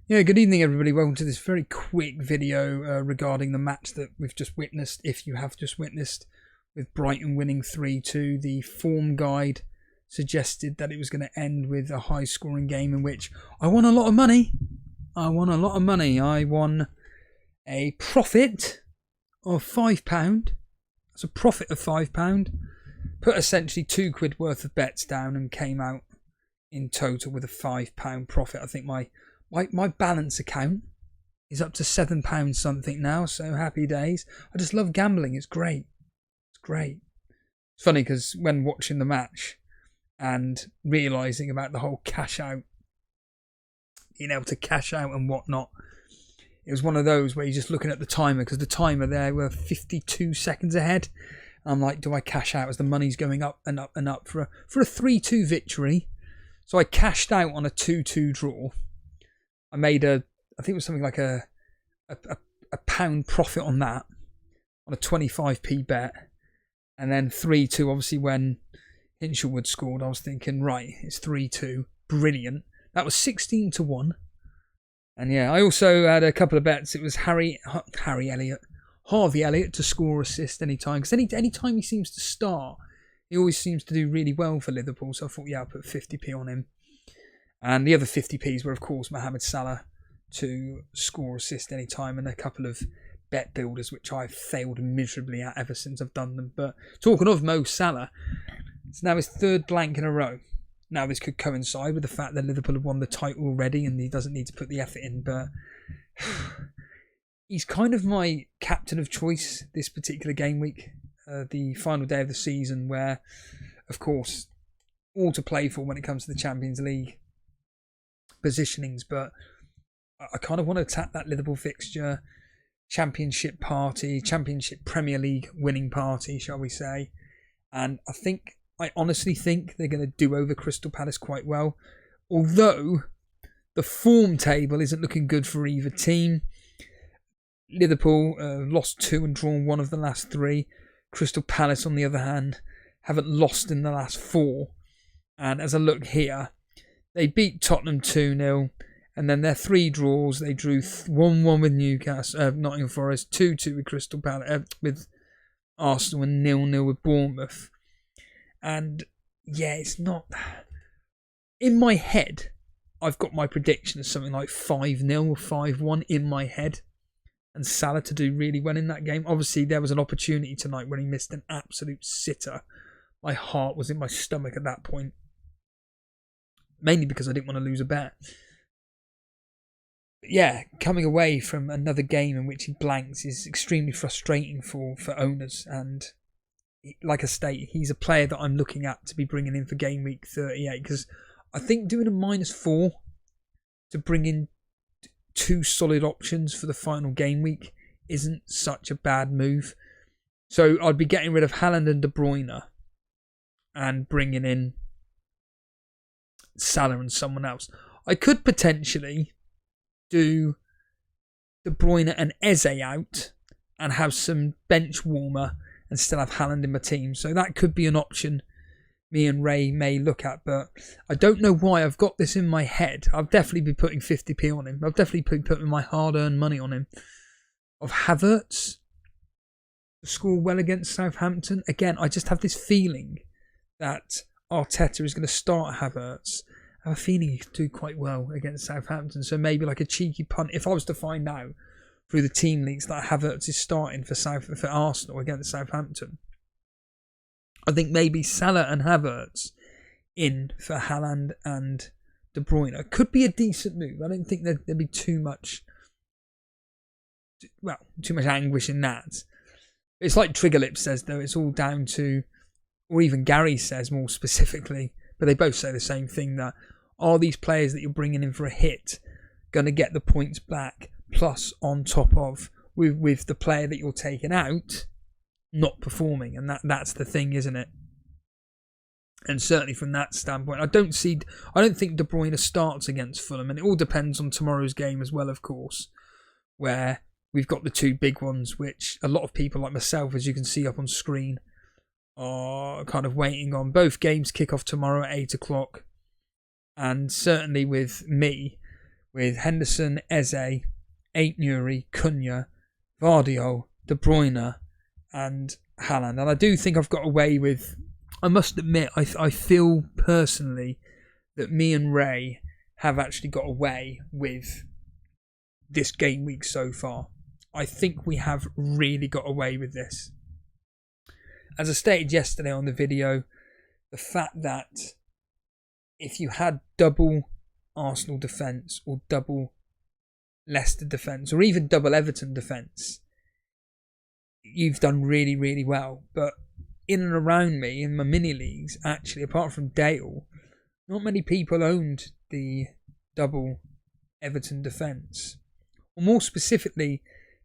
Yeah, good evening everybody. Welcome to this very quick video regarding the match that we've just witnessed, if you have just witnessed, with Brighton winning 3-2. The form guide suggested that it was going to end with a high scoring game in which I won a lot of money. I won a profit of £5. That's a profit of £5. Put essentially £2 worth of bets down and came out in total with a £5 profit. I think my balance account is up to £7 something now, so happy days. I just love gambling. It's great. It's great. It's funny because when watching the match and realising about the whole cash out, being able to cash out and whatnot, it was one of those where you're just looking at the timer, because the timer there were 52 seconds ahead. I'm like, do I cash out as the money's going up and up and up for a 3-2 victory? So I cashed out on a 2-2 draw. I made I think it was something like a pound profit on that, on a 25p bet. And then 3-2, obviously when Hinshelwood scored, I was thinking, right, it's 3-2, brilliant. That was 16-1. And yeah, I also had a couple of bets. It was Harvey Elliott to score or assist anytime. Because anytime he seems to start, he always seems to do really well for Liverpool. So I thought, yeah, I'll put 50p on him. And the other 50p's were, of course, Mohamed Salah to score or assist anytime, and a couple of bet builders, which I've failed miserably at ever since I've done them. But talking of Mo Salah, it's now his third blank in a row. Now, this could coincide with the fact that Liverpool have won the title already and he doesn't need to put the effort in, but he's kind of my captain of choice this particular game week, the final day of the season, where, of course, all to play for when it comes to the Champions League positionings, but I kind of want to attack that Liverpool fixture, Championship party, Championship Premier League winning party, shall we say. And I honestly think they're going to do over Crystal Palace quite well, although the form table isn't looking good for either team. Liverpool lost 2 and drawn 1 of the last 3. Crystal Palace, on the other hand, haven't lost in the last 4. And as I look here, they beat Tottenham 2-0, and then their 3 draws, they drew 1-1 with Nottingham Forest, 2-2 with Crystal Palace, with Arsenal, and 0-0 with Bournemouth. And yeah, it's not... In my head, I've got my prediction of something like 5-0 or 5-1 in my head, and Salah to do really well in that game. Obviously, there was an opportunity tonight when he missed an absolute sitter. My heart was in my stomach at that point. Mainly because I didn't want to lose a bet. But yeah, coming away from another game in which he blanks is extremely frustrating for owners. And like I state, he's a player that I'm looking at to be bringing in for game week 38. Because I think doing a -4 to bring in 2 solid options for the final game week isn't such a bad move. So I'd be getting rid of Haaland and De Bruyne and bringing in Salah and someone else. I could potentially do De Bruyne and Eze out and have some bench warmer and still have Haaland in my team. So that could be an option me and Ray may look at, but I don't know why I've got this in my head. I'll definitely be putting 50p on him. I'll definitely be putting my hard-earned money on him. Of Havertz to score well against Southampton. Again, I just have this feeling that Arteta is going to start Havertz. I have a feeling he could do quite well against Southampton. So maybe like a cheeky punt. If I was to find out through the team leagues that Havertz is starting for Arsenal against Southampton, I think maybe Salah and Havertz in for Haaland and De Bruyne could be a decent move. I don't think there'd be too much anguish in that. It's like Triggerlip says, though, it's all down to, or even Gary says more specifically, but they both say the same thing, that are these players that you're bringing in for a hit going to get the points back, plus on top of with the player that you're taking out not performing, and that's the thing, isn't it? And certainly from that standpoint, I don't think De Bruyne starts against Fulham, and it all depends on tomorrow's game as well, of course, where we've got the 2 big ones, which a lot of people like myself, as you can see up on screen, are kind of waiting on. Both games kick off tomorrow at 8 o'clock, and certainly with me, with Henderson, Eze, Aït-Nouri, Cunha, Vardiol, De Bruyne and Haaland. And I do think I've got away with, I must admit, I feel personally that me and Ray have actually got away with this game week so far. I think we have really got away with this. As I stated yesterday on the video, the fact that if you had double Arsenal defence or double Leicester defence or even double Everton defence, you've done really, really well. But in and around me, in my mini leagues, actually, apart from Dale, not many people owned the double Everton defence. Or more specifically,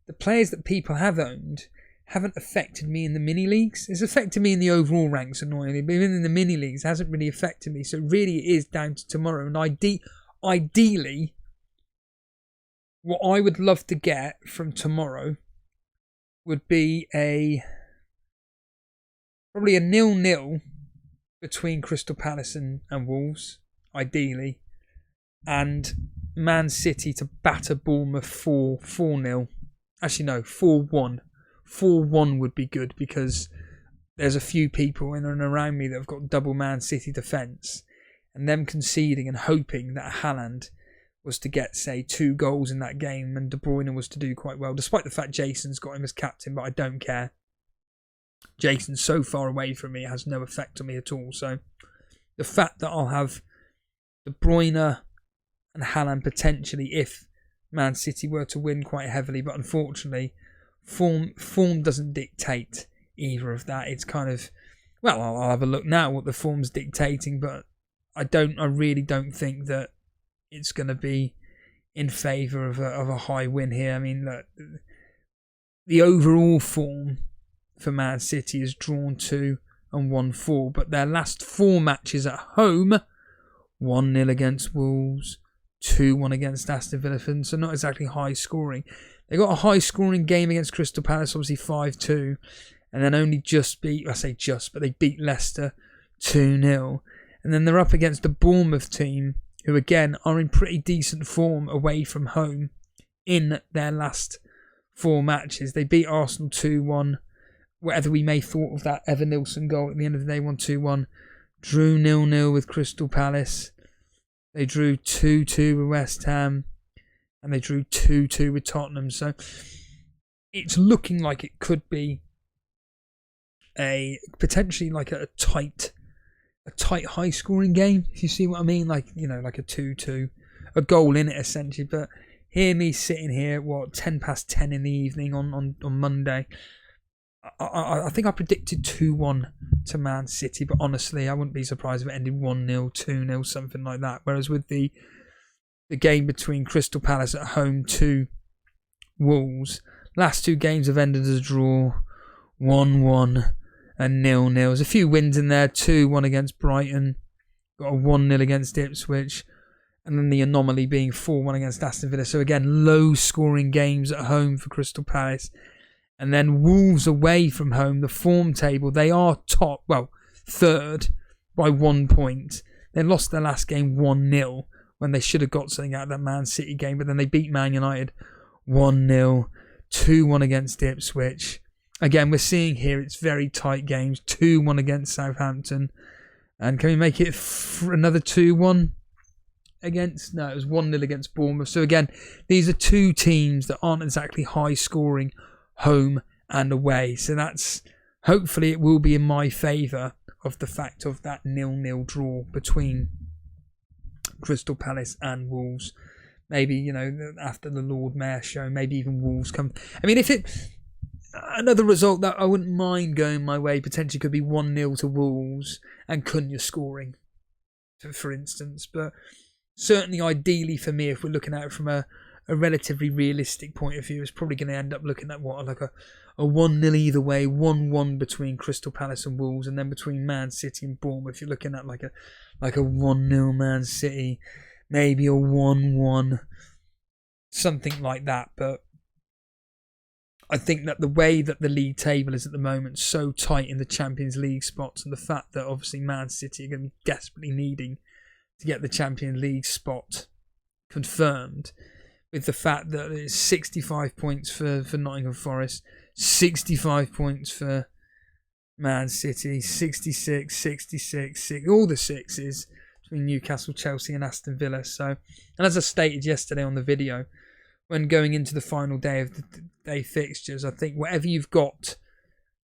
the players that people have owned haven't affected me in the mini leagues. It's affected me in the overall ranks, annoyingly, but even in the mini leagues, it hasn't really affected me. So really, it is down to tomorrow. And ideally, what I would love to get from tomorrow would be probably a 0-0 between Crystal Palace and Wolves, ideally, and Man City to batter Bournemouth 4-0. Actually, no, 4-1. 4-1 would be good because there's a few people in and around me that have got double Man City defence, and them conceding and hoping that Haaland was to get, say, 2 goals in that game and De Bruyne was to do quite well, despite the fact Jason's got him as captain, but I don't care. Jason's so far away from me, it has no effect on me at all. So the fact that I'll have De Bruyne and Haaland potentially if Man City were to win quite heavily, but unfortunately form doesn't dictate either of that. It's kind of, well, I'll have a look now what the form's dictating, but I really don't think that it's going to be in favour of a high win here. I mean, look, the overall form for Man City is drawn 2 and 1-4, but their last 4 matches at home, 1-0 against Wolves, 2-1 against Aston Villa, so not exactly high scoring. They got a high scoring game against Crystal Palace, obviously 5-2, and then only but they beat Leicester 2-0. And then they're up against the Bournemouth team, who again are in pretty decent form away from home in their last 4 matches. They beat Arsenal 2-1, whatever we may thought of that Evan Nilsson goal at the end of the day, 1-2-1. Drew 0-0 with Crystal Palace. They drew 2-2 with West Ham. And they drew 2-2 with Tottenham. So it's looking like it could be potentially like a tight high scoring game, if you see what I mean, like, you know, like a 2-2, a goal in it essentially. But hear me sitting here at 10 past 10 in the evening on Monday. I think I predicted 2-1 to Man City, but honestly I wouldn't be surprised if it ended 1-0, 2-0, something like that. Whereas with the game between Crystal Palace at home to Wolves, last 2 games have ended as a draw, 1-1 and 0-0. There's a few wins in there, 2-1 against Brighton, got a 1-0 against Ipswich, and then the anomaly being 4-1 against Aston Villa. So again, low scoring games at home for Crystal Palace. And then Wolves away from home, the form table, they are third by 1 point. They lost their last game 1-0 when they should have got something out of that Man City game, but then they beat Man United 1-0, 2-1 against Ipswich. Again, we're seeing here it's very tight games, 2-1 against Southampton. And can we make it another 2-1 against? No, it was 1-0 against Bournemouth. So again, these are 2 teams that aren't exactly high scoring, home and away. So that's, hopefully it will be in my favour of the fact of that 0-0 draw between Crystal Palace and Wolves. Maybe, you know, after the Lord Mayor show, maybe even Wolves come. I mean, if another result that I wouldn't mind going my way potentially could be 1-0 to Wolves and Cunha scoring, for instance. But certainly ideally for me, if we're looking at it from a relatively realistic point of view, it's probably going to end up looking at like a 1-0 either way, 1-1 between Crystal Palace and Wolves, and then between Man City and Bournemouth, you're looking at like a 1-0 Man City, maybe a 1-1, something like that. But I think that the way that the league table is at the moment, so tight in the Champions League spots, and the fact that obviously Man City are going to be desperately needing to get the Champions League spot confirmed with the fact that it's 65 points for Nottingham Forest, 65 points for Man City, 66, 66, all the sixes between Newcastle, Chelsea and Aston Villa. So, and as I stated yesterday on the video, when going into the final day of the day fixtures, I think whatever you've got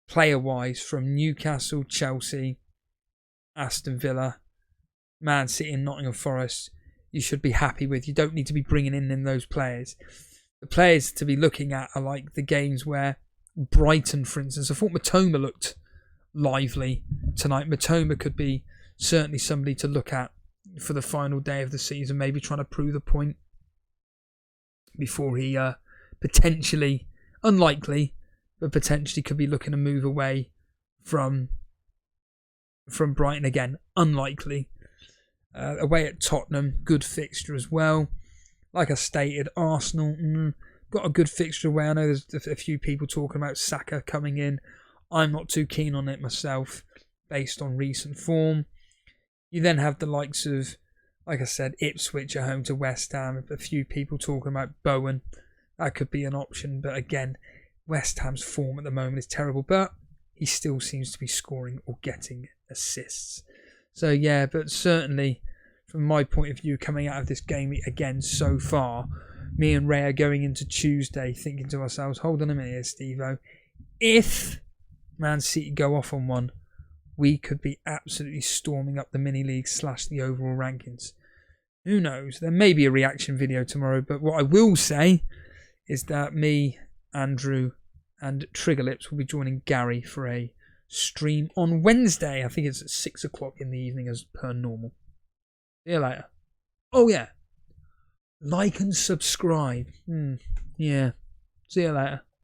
player-wise from Newcastle, Chelsea, Aston Villa, Man City and Nottingham Forest, you should be happy with. You don't need to be bringing in those players. The players to be looking at are like the games where Brighton, for instance, I thought Matoma looked lively tonight. Matoma could be certainly somebody to look at for the final day of the season, maybe trying to prove a point before he potentially, unlikely, but potentially could be looking to move away from Brighton again. Unlikely. Away at Tottenham, good fixture as well. Like I stated, Arsenal got a good fixture away. I know there's a few people talking about Saka coming in. I'm not too keen on it myself, based on recent form. You then have the likes of, like I said, Ipswich at home to West Ham. A few people talking about Bowen. That could be an option. But again, West Ham's form at the moment is terrible. But he still seems to be scoring or getting assists. So yeah, but certainly from my point of view, coming out of this game again so far, me and Ray are going into Tuesday thinking to ourselves, hold on a minute here, Steve-O. If Man City go off on one, we could be absolutely storming up the mini-league / the overall rankings. Who knows? There may be a reaction video tomorrow, but what I will say is that me, Andrew, and Triggerlips will be joining Gary for a stream on Wednesday. I think it's at 6 o'clock in the evening as per normal. See you later. Oh yeah, like and subscribe. Yeah, see you later.